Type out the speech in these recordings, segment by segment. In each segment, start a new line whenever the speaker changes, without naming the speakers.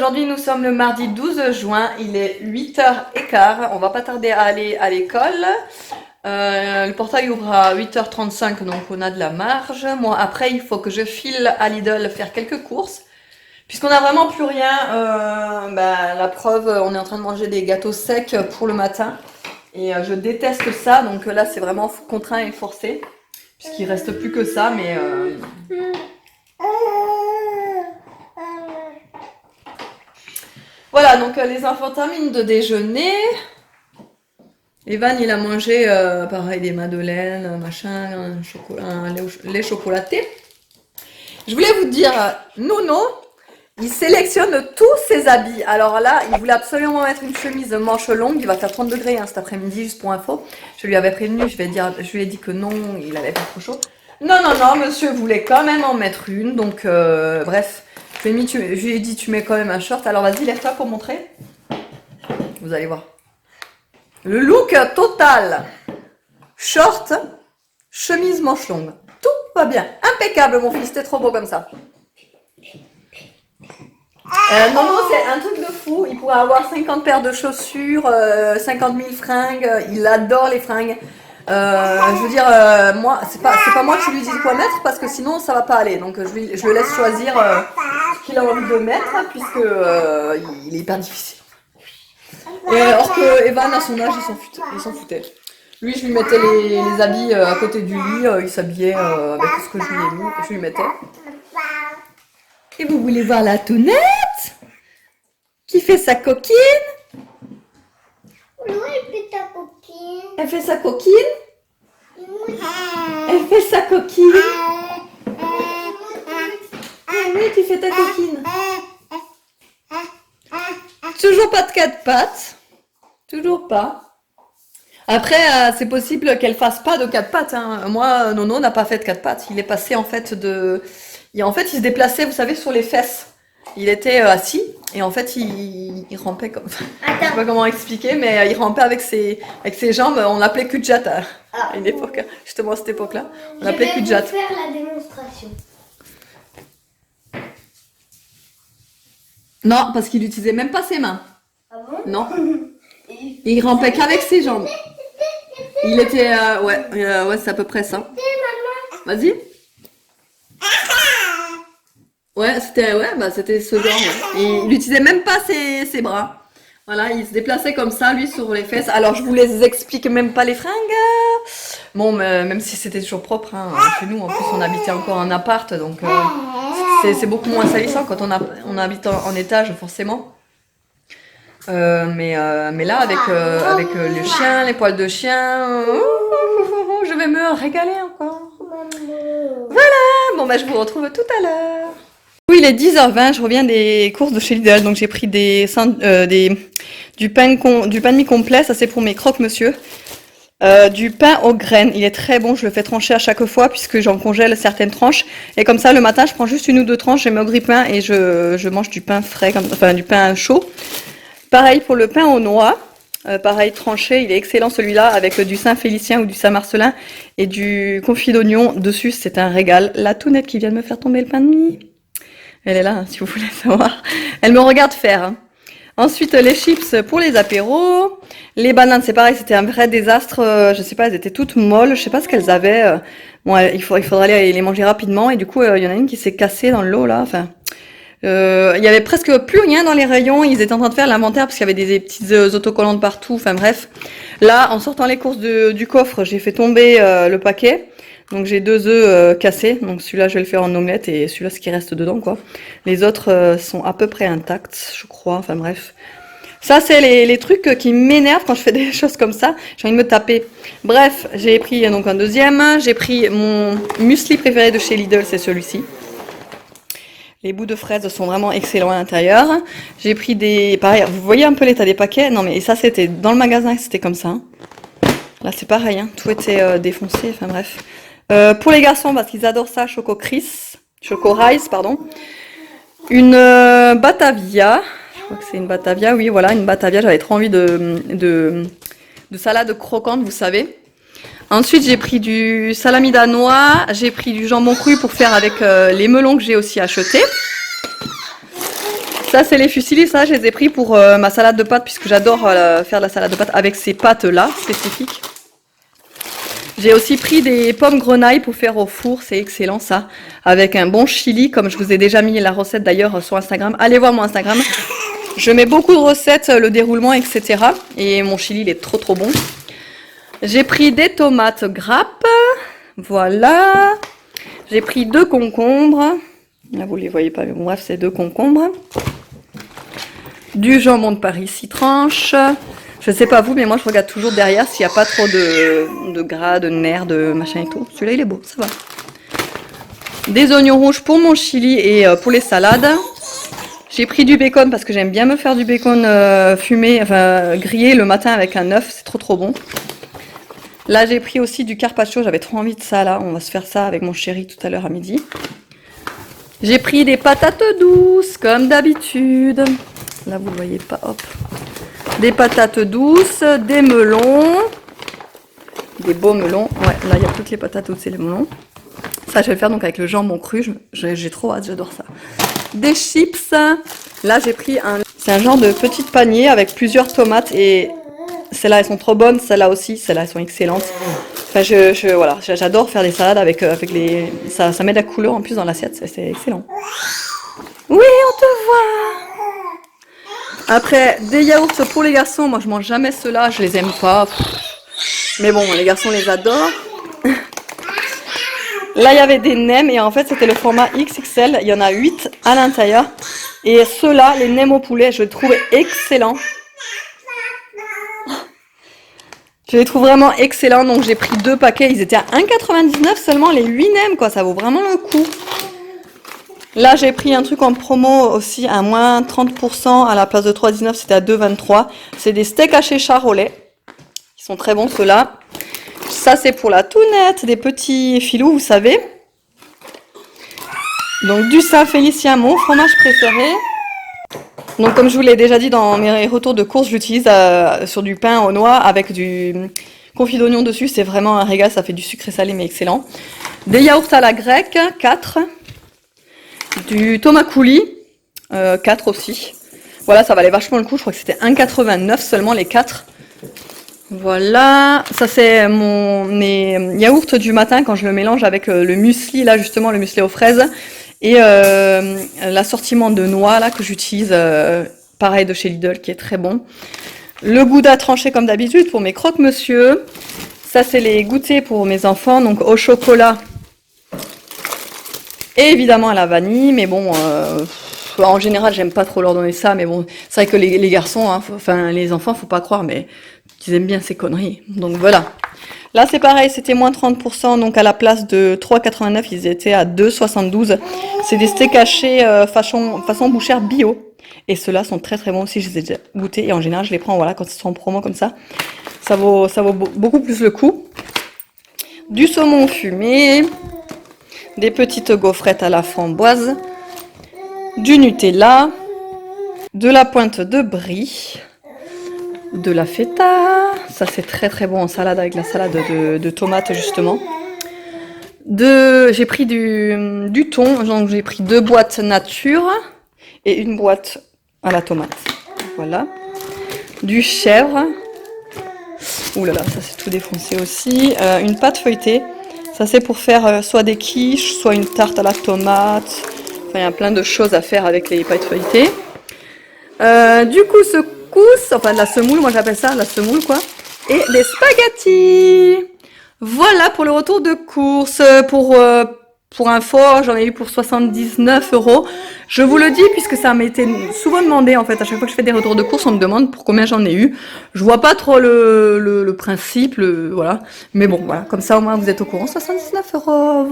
aujourd'hui nous sommes le mardi 12 juin, il est 8h15, on va pas tarder à aller à l'école. Le portail ouvre à 8h35 donc on a de la marge. Moi après il faut que je file à Lidl faire quelques courses. Puisqu'on n'a vraiment plus rien, la preuve, on est en train de manger des gâteaux secs pour le matin. Et je déteste ça, donc là c'est vraiment contraint et forcé. Puisqu'il reste plus que ça, mais... Voilà, donc les enfants terminent de déjeuner. Evan, il a mangé, pareil, des madeleines, machin, un lait chocolaté. Je voulais vous dire, Nono, il sélectionne tous ses habits. Alors là, il voulait absolument mettre une chemise de manches longues. Il va faire 30 degrés cet après-midi, juste pour info. Je lui avais prévenu, je lui ai dit que non, il allait pas trop chaud. Non, monsieur voulait quand même en mettre une. Donc, bref, je lui ai dit, tu mets quand même un short. Alors vas-y, lève-toi pour montrer. Vous allez voir. Le look total. Short, chemise manches longues. Tout va bien. Impeccable, mon fils. T'es trop beau comme ça. Nono, c'est un truc de fou. Il pourrait avoir 50 paires de chaussures, 50 000 fringues. Il adore les fringues. Je veux dire, moi, c'est pas moi qui lui dis quoi mettre parce que sinon ça va pas aller. Donc je le laisse choisir ce qu'il a envie de mettre puisque il est hyper difficile. Or que Evan à son âge, il s'en foutait. Lui, je lui mettais les habits à côté du lit. Il s'habillait avec ce que je lui mettais. Et vous voulez voir la tounette qui fait sa coquine?
Oui, elle fait ta coquine.
Elle fait sa coquine? Elle fait sa coquine? Oui, tu fais ta coquine. Toujours pas de quatre pattes. Toujours pas. Après, c'est possible qu'elle fasse pas de quatre pattes. Hein. Moi, Nono n'a pas fait de quatre pattes. Il est passé en fait de... il se déplaçait, vous savez, sur les fesses. Il était assis et en fait, il rampait comme ça. Je sais pas comment expliquer, mais il rampait avec ses jambes. On l'appelait cul-de-jatte à une époque. Justement, à cette époque-là. On l'appelait cul-de-jatte.
Je vais vous faire la démonstration.
Non, parce qu'il n'utilisait même pas ses mains.
Ah bon?
Non. Il rampait qu'avec ses jambes. Il était... ouais, c'est à peu près ça. Vas-y. Ouais, c'était ce genre. Ouais. Et il n'utilisait même pas ses bras. Voilà, il se déplaçait comme ça, lui, sur les fesses. Alors, je vous les explique même pas les fringues. Bon, même si c'était toujours propre, hein, chez nous, en plus, on habitait encore en appart, donc c'est beaucoup moins salissant quand on habite en étage, forcément. Mais là, avec le chien, les poils de chien, je vais me régaler encore. Voilà, bon, je vous retrouve tout à l'heure. Oui, il est 10h20, je reviens des courses de chez Lidl, donc j'ai pris du pain de mie complet, ça c'est pour mes croque-monsieur. Du pain aux graines, il est très bon, je le fais trancher à chaque fois puisque j'en congèle certaines tranches. Et comme ça, le matin, je prends juste une ou deux tranches, je mets au grille-pain et je mange du pain frais, du pain chaud. Pareil pour le pain aux noix, pareil tranché, il est excellent celui-là avec du Saint-Félicien ou du Saint-Marcelin et du confit d'oignon dessus, c'est un régal. La tounette qui vient de me faire tomber le pain de mie. Elle est là, hein, si vous voulez savoir. Elle me regarde faire. Hein. Ensuite, les chips pour les apéros. Les bananes, c'est pareil, c'était un vrai désastre. Je sais pas, elles étaient toutes molles. Je sais pas ce qu'elles avaient. Bon, il faudrait aller les manger rapidement. Et du coup, il y en a une qui s'est cassée dans le lot, là. Enfin, il y avait presque plus rien dans les rayons. Ils étaient en train de faire l'inventaire parce qu'il y avait des petites autocollantes partout. Enfin, bref. Là, en sortant les courses du coffre, j'ai fait tomber le paquet. Donc j'ai 2 œufs cassés, donc celui-là je vais le faire en omelette et celui-là ce qui reste dedans quoi. Les autres sont à peu près intacts, je crois, enfin bref. Ça c'est les trucs qui m'énervent quand je fais des choses comme ça, j'ai envie de me taper. Bref, j'ai pris donc un deuxième, j'ai pris mon muesli préféré de chez Lidl, c'est celui-ci. Les bouts de fraises sont vraiment excellents à l'intérieur. J'ai pris pareil, vous voyez un peu l'état des paquets? Non mais ça c'était dans le magasin, c'était comme ça. Là c'est pareil, hein. Tout était défoncé, enfin bref. Pour les garçons, parce qu'ils adorent ça, Choco Rice, pardon. Une Batavia. Je crois que c'est une Batavia, oui, voilà, une Batavia. J'avais trop envie de salade croquante, vous savez. Ensuite, j'ai pris du salami danois. J'ai pris du jambon cru pour faire avec les melons que j'ai aussi achetés. Ça, c'est les fusillis. Ça, je les ai pris pour ma salade de pâtes, puisque j'adore faire de la salade de pâtes avec ces pâtes-là, spécifiques. J'ai aussi pris des pommes grenailles pour faire au four. C'est excellent, ça. Avec un bon chili, comme je vous ai déjà mis la recette d'ailleurs sur Instagram. Allez voir mon Instagram. Je mets beaucoup de recettes, le déroulement, etc. Et mon chili, il est trop trop bon. J'ai pris des tomates grappes. Voilà. J'ai pris 2 concombres. Là, vous les voyez pas, mais bon, bref, c'est 2 concombres. Du jambon de Paris 6 tranches. Je sais pas vous, mais moi, je regarde toujours derrière s'il n'y a pas trop de gras, de nerfs, de machin et tout. Celui-là, il est beau, ça va. Des oignons rouges pour mon chili et pour les salades. J'ai pris du bacon parce que j'aime bien me faire du bacon fumé, enfin grillé le matin avec un œuf, c'est trop trop bon. Là j'ai pris aussi du carpaccio, j'avais trop envie de ça là, on va se faire ça avec mon chéri tout à l'heure à midi. J'ai pris des patates douces comme d'habitude. Là vous ne voyez pas, hop. Des patates douces, des melons, des beaux melons. Ouais, là il n'y a plus que les patates douces et les melons. Ça je vais le faire donc avec le jambon cru, j'ai trop hâte, j'adore ça. Des chips. Là, j'ai pris c'est un genre de petit panier avec plusieurs tomates et celles-là, elles sont trop bonnes. Celles-là aussi, celles-là, elles sont excellentes. Enfin, voilà, j'adore faire des salades avec les... Ça met de la couleur en plus dans l'assiette, c'est excellent. Oui, on te voit. Après, des yaourts pour les garçons. Moi, je mange jamais ceux-là, je les aime pas. Mais bon, les garçons les adorent. Là, il y avait des nems et en fait, c'était le format XXL. Il y en a 8 à l'intérieur. Et ceux-là, les nems au poulet, je les trouve excellents. Je les trouve vraiment excellents. Donc, j'ai pris 2 paquets. Ils étaient à 1,99 seulement, les 8 nems, quoi. Ça vaut vraiment le coup. Là, j'ai pris un truc en promo aussi à moins 30%. À la place de 3,19, c'était à 2,23. C'est des steaks hachés charolais. Ils sont très bons, ceux-là. Ça, c'est pour la tounette, des petits filous, vous savez. Donc, du Saint-Félicien, mon fromage préféré. Donc, comme je vous l'ai déjà dit dans mes retours de course, j'utilise sur du pain aux noix avec du confit d'oignon dessus. C'est vraiment un régal, ça fait du sucré salé, mais excellent. Des yaourts à la grecque, 4. Du tomate coulis, 4 aussi. Voilà, ça valait vachement le coup. Je crois que c'était 1,89 seulement les 4. Voilà, ça c'est mes yaourts du matin quand je le mélange avec le muesli, là justement le muesli aux fraises et l'assortiment de noix là que j'utilise, pareil de chez Lidl qui est très bon. Le gouda tranché comme d'habitude pour mes croque-monsieur. Ça c'est les goûters pour mes enfants, donc au chocolat et évidemment à la vanille, mais bon... en général, j'aime pas trop leur donner ça, mais bon, c'est vrai que les garçons, hein, enfin les enfants, faut pas croire, mais ils aiment bien ces conneries. Donc voilà. Là, c'est pareil, c'était moins 30%, donc à la place de 3,89, ils étaient à 2,72. C'est des steaks hachés façon bouchère bio. Et ceux-là sont très très bons aussi, je les ai déjà goûtés. Et en général, je les prends voilà, quand ils sont en promo comme ça. Ça vaut beaucoup plus le coup. Du saumon fumé. Des petites gaufrettes à la framboise. Du Nutella, de la pointe de brie, de la feta, ça c'est très très bon en salade avec la salade de tomates justement. J'ai pris du thon, donc j'ai pris 2 boîtes nature et 1 boîte à la tomate. Voilà. Du chèvre. Ouh là là, ça c'est tout défoncé aussi. Une pâte feuilletée, ça c'est pour faire soit des quiches, soit une tarte à la tomate. Il y a plein de choses à faire avec les pâtes feuilletées. Du couscous, enfin de la semoule, moi j'appelle ça la semoule quoi. Et des spaghettis. Voilà pour le retour de course. Pour info, j'en ai eu pour 79 €. Je vous le dis puisque ça m'a été souvent demandé en fait. À chaque fois que je fais des retours de course, on me demande pour combien j'en ai eu. Je vois pas trop le principe, voilà. Mais bon, voilà, comme ça au moins vous êtes au courant. 79 €, voilà.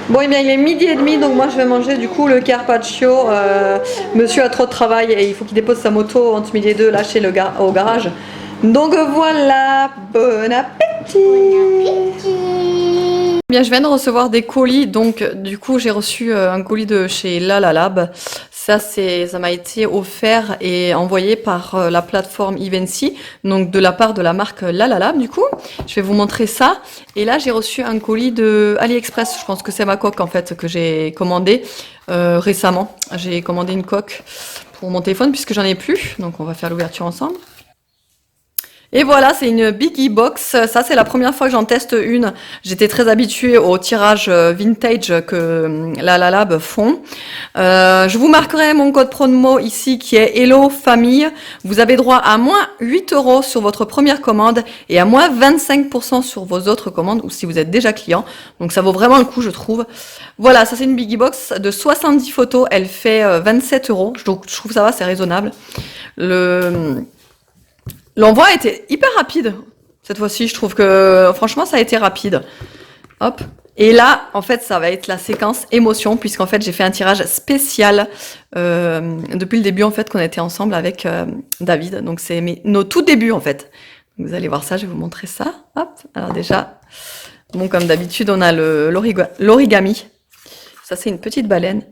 Bon, et bien il est 12h30, donc moi je vais manger du coup le carpaccio. Monsieur a trop de travail et il faut qu'il dépose sa moto entre midi et 2 là au garage. Donc voilà, bon appétit. Bien, je viens de recevoir des colis, donc du coup j'ai reçu un colis de chez Lala Lab. Ça, ça m'a été offert et envoyé par la plateforme Evency, donc de la part de la marque Lalala, du coup. Je vais vous montrer ça. Et là, j'ai reçu un colis de AliExpress. Je pense que c'est ma coque, en fait, que j'ai commandé récemment. J'ai commandé une coque pour mon téléphone puisque j'en ai plus. Donc, on va faire l'ouverture ensemble. Et voilà, c'est une Biggie Box. Ça, c'est la première fois que j'en teste une. J'étais très habituée au tirage vintage que la Lab font. Je vous marquerai mon code promo ici qui est Hello Famille. Vous avez droit à moins 8 € sur votre première commande et à moins 25% sur vos autres commandes ou si vous êtes déjà client. Donc ça vaut vraiment le coup, je trouve. Voilà, ça c'est une Biggie Box de 70 photos. Elle fait 27 €. Donc je trouve ça va, c'est raisonnable. L'envoi était hyper rapide. Cette fois-ci, je trouve que franchement, ça a été rapide. Hop. Et là, en fait, ça va être la séquence émotion, puisqu'en fait, j'ai fait un tirage spécial depuis le début, en fait, qu'on était ensemble avec David. Donc, c'est nos tout débuts, en fait. Donc, vous allez voir ça, je vais vous montrer ça. Hop. Alors déjà, bon, comme d'habitude, on a l'origami. Ça, c'est une petite baleine.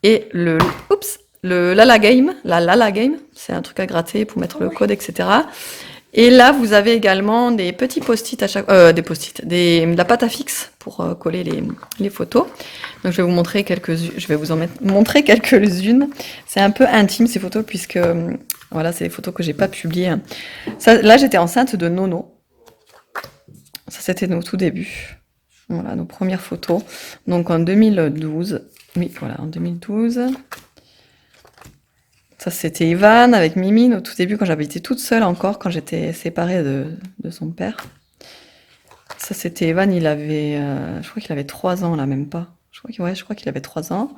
Et le Lala Game, c'est un truc à gratter pour mettre le code, etc. Et là, vous avez également des petits post-it à chaque, de la pâte à fixe pour coller les photos. Donc, je vais vous montrer montrer quelques-unes. C'est un peu intime ces photos puisque, voilà, c'est des photos que j'ai pas publiées. Ça, là, j'étais enceinte de Nono. Ça, c'était nos tout débuts. Voilà, nos premières photos. Donc, en 2012. Oui, voilà, en 2012. Ça, c'était Evan avec Mimine au tout début, quand j'avais été toute seule encore, quand j'étais séparée de son père. Ça, c'était Evan, je crois qu'il avait 3 ans, là, même pas. Je crois qu'il avait 3 ans.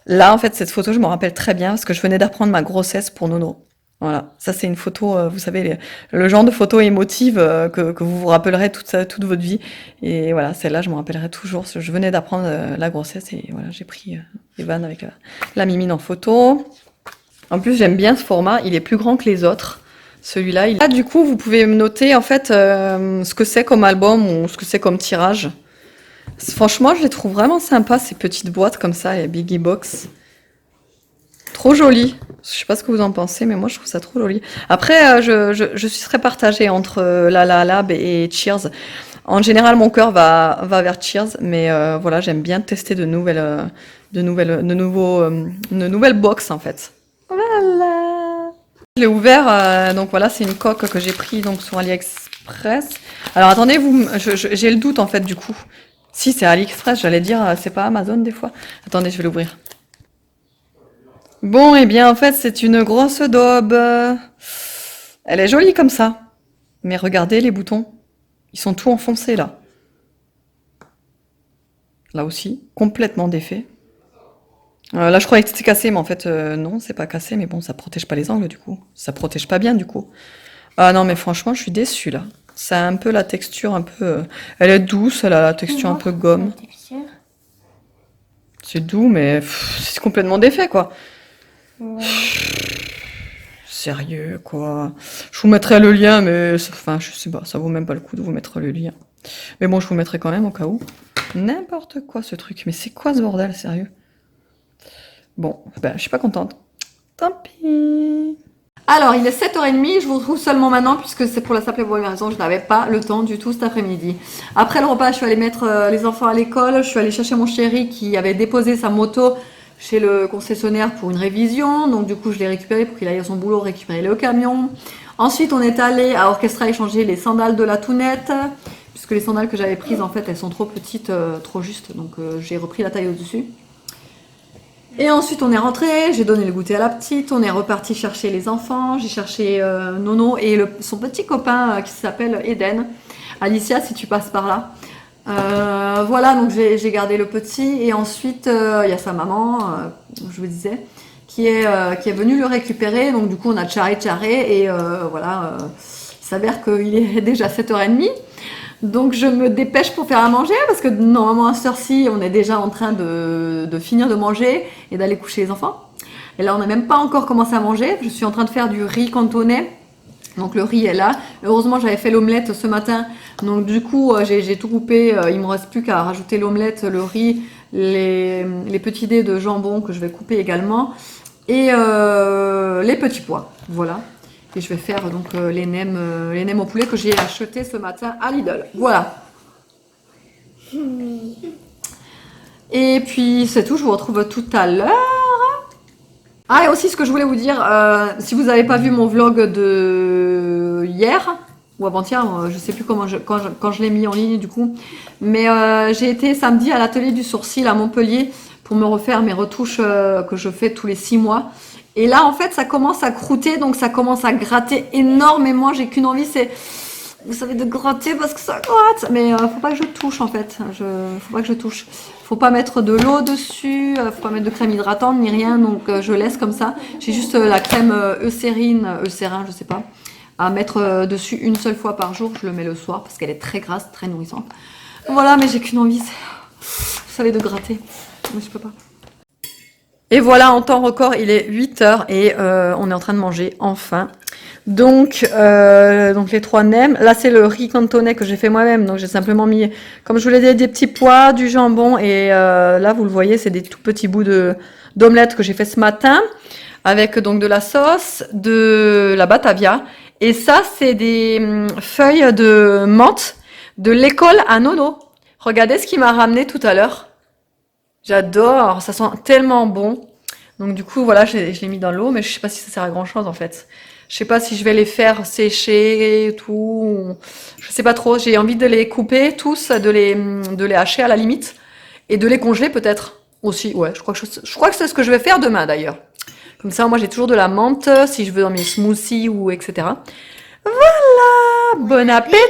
Là, en fait, cette photo, je me rappelle très bien, parce que je venais d'apprendre ma grossesse pour Nono. Voilà, ça, c'est une photo, vous savez, le genre de photo émotive que vous vous rappellerez toute votre vie. Et voilà, celle-là, je me rappellerai toujours. Je venais d'apprendre la grossesse, et voilà, j'ai pris Evan avec la Mimine en photo. En plus, j'aime bien ce format, il est plus grand que les autres. Celui-là, Là, du coup, vous pouvez me noter en fait ce que c'est comme album ou ce que c'est comme tirage. Franchement, je les trouve vraiment sympas, ces petites boîtes comme ça, les Biggie Box. Trop joli. Je sais pas ce que vous en pensez, mais moi, je trouve ça trop joli. Après, je suis très partagée entre la Lab et Cheers. En général, mon cœur va vers Cheers, mais voilà, j'aime bien tester de nouvelles box en fait. Voilà. Je l'ai ouvert, donc voilà, c'est une coque que j'ai pris donc sur AliExpress. Alors attendez, j'ai le doute en fait du coup. Si c'est AliExpress, j'allais dire, c'est pas Amazon des fois. Attendez, je vais l'ouvrir. Bon, et bien en fait, c'est une grosse daube. Elle est jolie comme ça. Mais regardez les boutons. Ils sont tout enfoncés là. Là aussi, complètement défait. Là, je croyais que c'était cassé, mais en fait, non, c'est pas cassé. Mais bon, ça protège pas les angles, du coup. Ça protège pas bien, du coup. Ah non, mais franchement, je suis déçue, là. Ça a un peu la texture, un peu... elle est douce, elle a la texture un peu gomme. C'est doux, mais c'est complètement défait, quoi. Ouais. Sérieux, quoi. Je vous mettrai le lien, mais... Enfin, je sais pas, ça vaut même pas le coup de vous mettre le lien. Mais bon, je vous mettrai quand même, au cas où. N'importe quoi, ce truc. Mais c'est quoi, ce bordel, sérieux? Bon, ben, je suis pas contente. Tant pis. Alors, il est 7h30, je vous retrouve seulement maintenant puisque c'est pour la simple et bonne raison, je n'avais pas le temps du tout cet après-midi. Après le repas, je suis allée mettre les enfants à l'école, je suis allée chercher mon chéri qui avait déposé sa moto chez le concessionnaire pour une révision, donc du coup je l'ai récupéré pour qu'il aille à son boulot récupérer le camion. Ensuite, on est allé à Orchestra échanger les sandales de la Tounette, puisque les sandales que j'avais prises, en fait, elles sont trop petites, trop justes, donc j'ai repris la taille au-dessus. Et ensuite on est rentré, j'ai donné le goûter à la petite, on est reparti chercher les enfants, j'ai cherché Nono et son petit copain qui s'appelle Eden. Alicia, si tu passes par là. Voilà, donc j'ai gardé le petit et ensuite il y a sa maman, je vous disais, qui est venue le récupérer. Donc du coup on a tcharé et voilà, il s'avère qu'il est déjà 7h30. Donc je me dépêche pour faire à manger parce que normalement à cette heure-ci on est déjà en train de finir de manger et d'aller coucher les enfants. Et là on n'a même pas encore commencé à manger. Je suis en train de faire du riz cantonais. Donc le riz est là. Heureusement j'avais fait l'omelette ce matin. Donc du coup j'ai tout coupé. Il ne me reste plus qu'à rajouter l'omelette, le riz, les petits dés de jambon que je vais couper également et les petits pois. Voilà. Et je vais faire donc les nems au poulet que j'ai acheté ce matin à Lidl. Voilà. Et puis c'est tout, je vous retrouve tout à l'heure. Ah, et aussi ce que je voulais vous dire, si vous n'avez pas vu mon vlog de hier ou avant-hier, je sais plus quand je l'ai mis en ligne du coup, mais j'ai été samedi à l'atelier du sourcil à Montpellier pour me refaire mes retouches que je fais tous les 6 mois. Et là en fait ça commence à croûter, donc ça commence à gratter énormément. J'ai qu'une envie, c'est, vous savez, de gratter parce que ça gratte, mais faut pas que je touche en fait. Faut pas que je touche. Faut pas mettre de l'eau dessus, faut pas mettre de crème hydratante ni rien, donc je laisse comme ça. J'ai juste la crème Eucérin, je sais pas, à mettre dessus une seule fois par jour. Je le mets le soir parce qu'elle est très grasse, très nourrissante. Voilà, mais j'ai qu'une envie, c'est, vous savez, de gratter. Mais je peux pas. Et voilà, en temps record, il est 8h et on est en train de manger, enfin. Donc les 3 nems. Là, c'est le riz cantonais que j'ai fait moi-même. Donc, j'ai simplement mis, comme je vous l'ai dit, des petits pois, du jambon. Et là, vous le voyez, c'est des tout petits bouts d'omelette que j'ai fait ce matin. Avec donc de la sauce, de la batavia. Et ça, c'est des feuilles de menthe de l'école à Nono. Regardez ce qu'il m'a ramené tout à l'heure. J'adore, ça sent tellement bon. Donc du coup, voilà, je l'ai mis dans l'eau, mais je sais pas si ça sert à grand chose en fait. Je sais pas si je vais les faire sécher et tout. Je sais pas trop. J'ai envie de les couper tous, de les hacher à la limite. Et de les congeler peut-être aussi. Ouais, je crois que c'est ce que je vais faire demain d'ailleurs. Comme ça, moi j'ai toujours de la menthe si je veux dans mes smoothies ou etc. Voilà, bon appétit.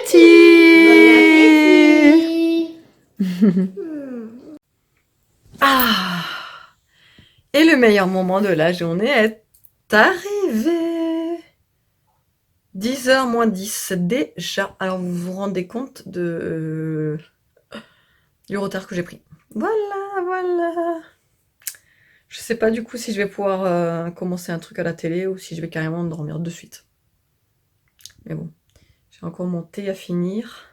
Ah. Et le meilleur moment de la journée est arrivé. 10h moins 10 déjà. Alors vous vous rendez compte du retard que j'ai pris. Voilà. Je sais pas du coup si je vais pouvoir commencer un truc à la télé ou si je vais carrément dormir de suite. Mais bon, j'ai encore mon thé à finir.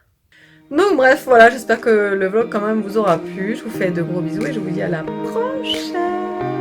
Donc bref, voilà, j'espère que le vlog quand même vous aura plu. Je vous fais de gros bisous et je vous dis à la prochaine.